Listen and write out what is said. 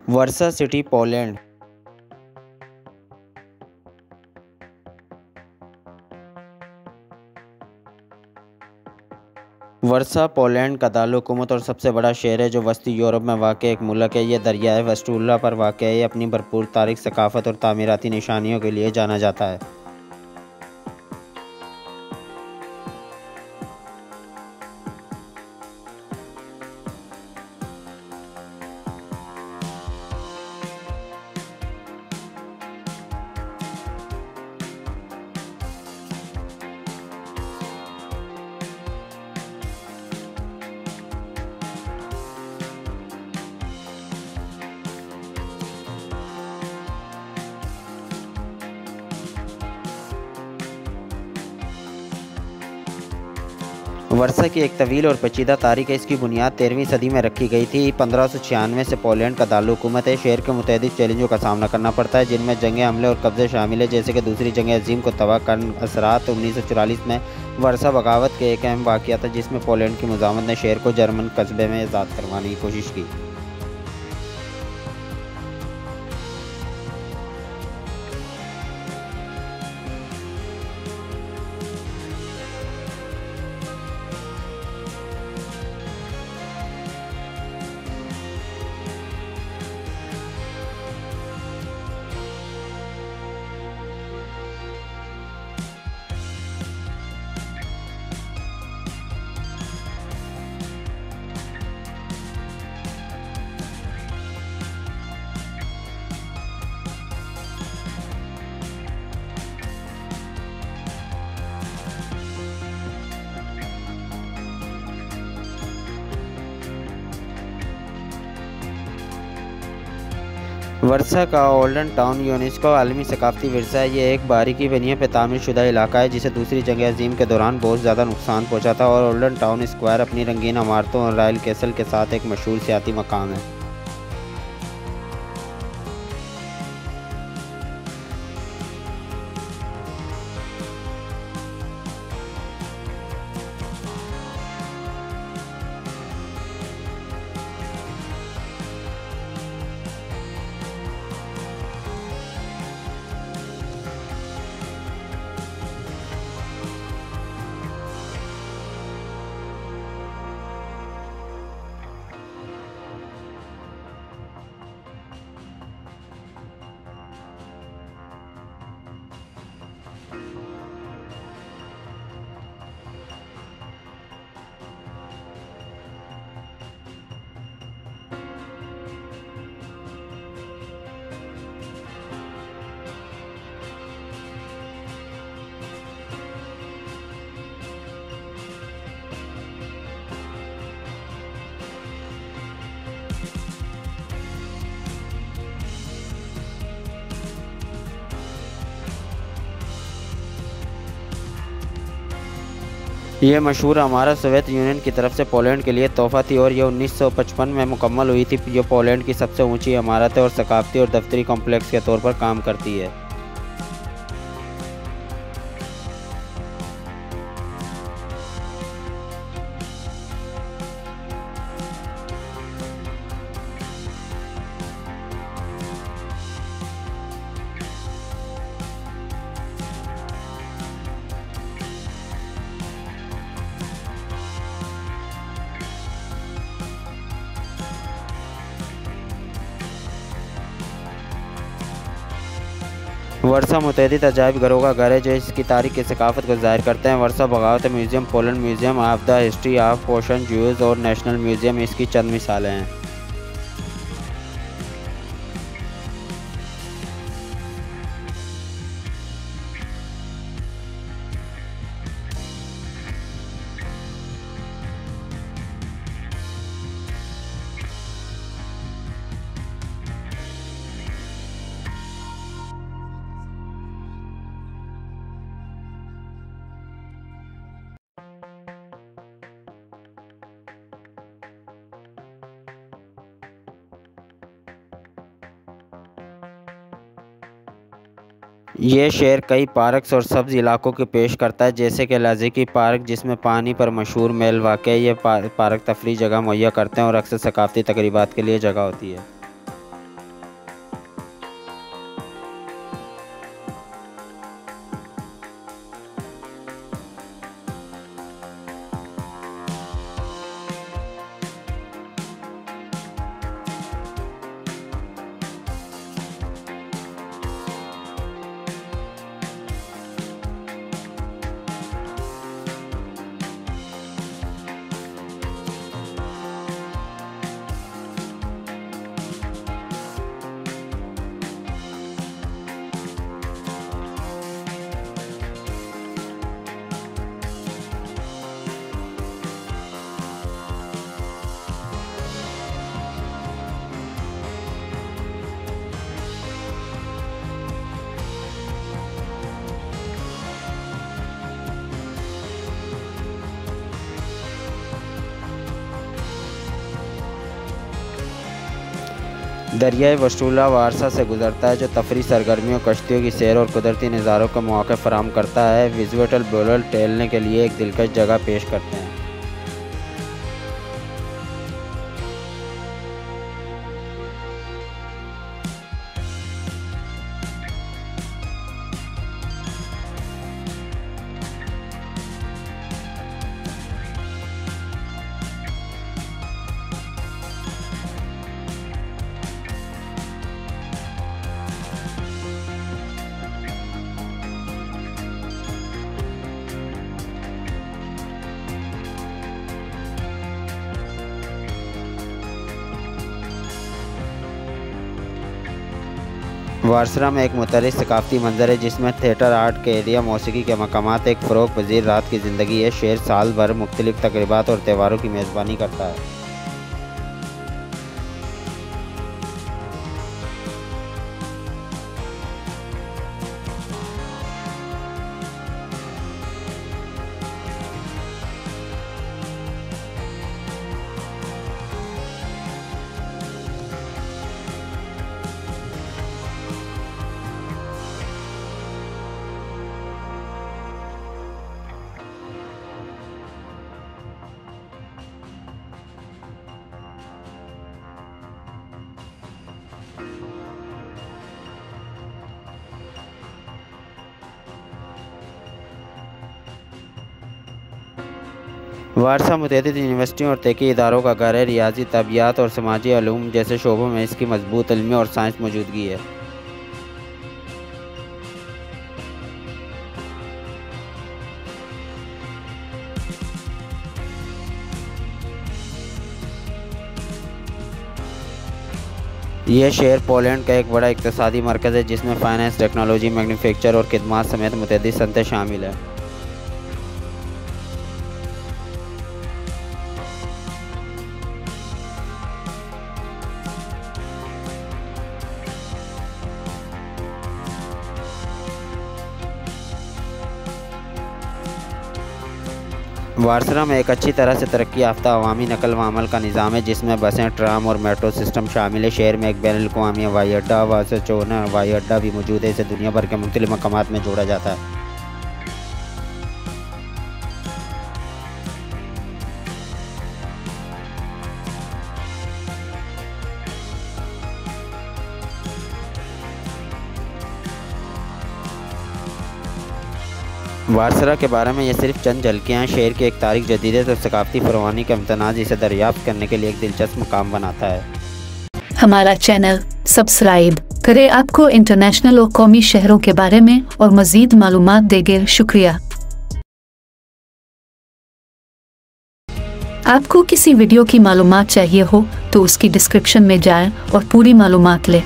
वर्सा city, Poland. वर्सा Poland का दारुल-हुकूमत और सबसे बड़ा शहर है जो वस्ती यूरोप में वाक़ एक मुल्क है। ये दरियाए वस्टूला पर वाक़ है। ये अपनी भरपूर तारीख़, सक़ाफ़त और तामीराती निशानियों के लिए जाना जाता है। वर्सा की एक तवील और पेचीदा तारीख़ है। इसकी बुनियाद 13वीं सदी में रखी गई थी। 1596 से पोलैंड का दारुल-हुकूमत है। शहर को मुतअद्दिद चैलेंजों का सामना करना पड़ता है, जिनमें जंग, हमले और कब्ज़े शामिल है, जैसे कि दूसरी जंग अज़ीम को तबाह कर असरात। 1944 में वर्सा बगावत के एक अहम वाक़या था, जिसमें पोलैंड की मुज़ाहमत ने शहर को जर्मन कस्बे में आज़ाद करवाने की कोशिश की। वर्सा का ओल्डन टाउन यूनेस्को आलमी सकाफ़ती विरसा है। ये एक बारीकी बनिए पे तामीर शुदा इलाका है, जिसे दूसरी जंग अज़ीम के दौरान बहुत ज़्यादा नुकसान पहुंचा था। और ओल्डन टाउन स्क्वायर अपनी रंगीन इमारतों और रॉयल कैसल के साथ एक मशहूर सियाती मकाम है। ये मशहूर इमारत सोवियत यूनियन की तरफ से पोलैंड के लिए तोहफ़ा थी और यह 1955 में मुकम्मल हुई थी। ये पोलैंड की सबसे ऊंची इमारत है और सकाफ़ती और दफ्तरी कॉम्प्लेक्स के तौर पर काम करती है। वर्सा मुतअद्दिद अजायब घरों का घर है जो इसकी तारीख़ की सकाफ़त को ज़ाहिर करते हैं। वर्सा बगावत museum, Poland museum of the history of पोशन ज्यूज़ और नेशनल म्यूज़ियम इसकी चंद मिसालें हैं। ये शहर कई पार्क्स और सब्ज़ इलाकों की पेश करता है, जैसे कि लाज़िकी पार्क, जिसमें पानी पर मशहूर महल वाक़ है। ये पार्क तफरीही जगह मुहैया करते हैं और अक्सर सकाफ़ती तक़रीबात के लिए जगह होती है। दरियाए वस्टूला वारसा से गुजरता है, जो तफरी सरगर्मियों, कश्तियों की सैर और कुदरती नज़ारों का मौका फराहम करता है। विजुअल ब्लोरल टहलने के लिए एक दिलकश जगह पेश करते हैं। वारसरा में एक मुतरिस सकाफ़ती मंजर है, जिसमें थिएटर, आर्ट के एरिया, मौसीकी के मकामात, एक फ़रोग़ पज़ीर रात की ज़िंदगी है। शहर साल भर मुख्तलिफ़ तक़रीबात और त्योहारों की मेज़बानी करता है। वारसा मुतअद्दिद यूनिवर्सिटियों और तहक़ीक़ी इदारों का घर है। रियाजी, तबियात और समाजी उलूम जैसे शोबों में इसकी मजबूत इल्मी और साइंस मौजूदगी है। यह शहर पोलैंड का एक बड़ा इक़्तिसादी मरकज़ है, जिसमें फ़ाइनेंस, टेक्नोलॉजी, मैन्युफैक्चर और खिदमात समेत मुतअद्दिद सनतें शामिल हैं। वारसरा में एक अच्छी तरह से तरक्की याफ्ता अवामी नकल व अमल का निज़ाम है, जिसमें बसें, ट्राम और मेट्रो सिस्टम शामिल है। शहर में एक बैनुल-अक़वामी हवाई अड्डा, वासचोना हवाई अड्डा भी मौजूद है। इसे दुनिया भर के मुख्तलिफ़ मकामात में जोड़ा जाता है। वारसरा के बारे में ये सिर्फ चंद झलकियाँ हैं। शहर की एक तारीख, जदीदियत और सकाफ़ती फरवानी का इम्तनाज़ इसे दरियाफ्त करने के लिए एक दिलचस्प मुकाम बनाता है। हमारा चैनल सब्सक्राइब करें। आपको इंटरनेशनल और कौमी शहरों के बारे में और मज़ीद मालूमात देंगे। शुक्रिया। आपको किसी वीडियो की मालूमात चाहिए हो तो उसकी डिस्क्रिप्शन में जाएं और पूरी मालूमात लें।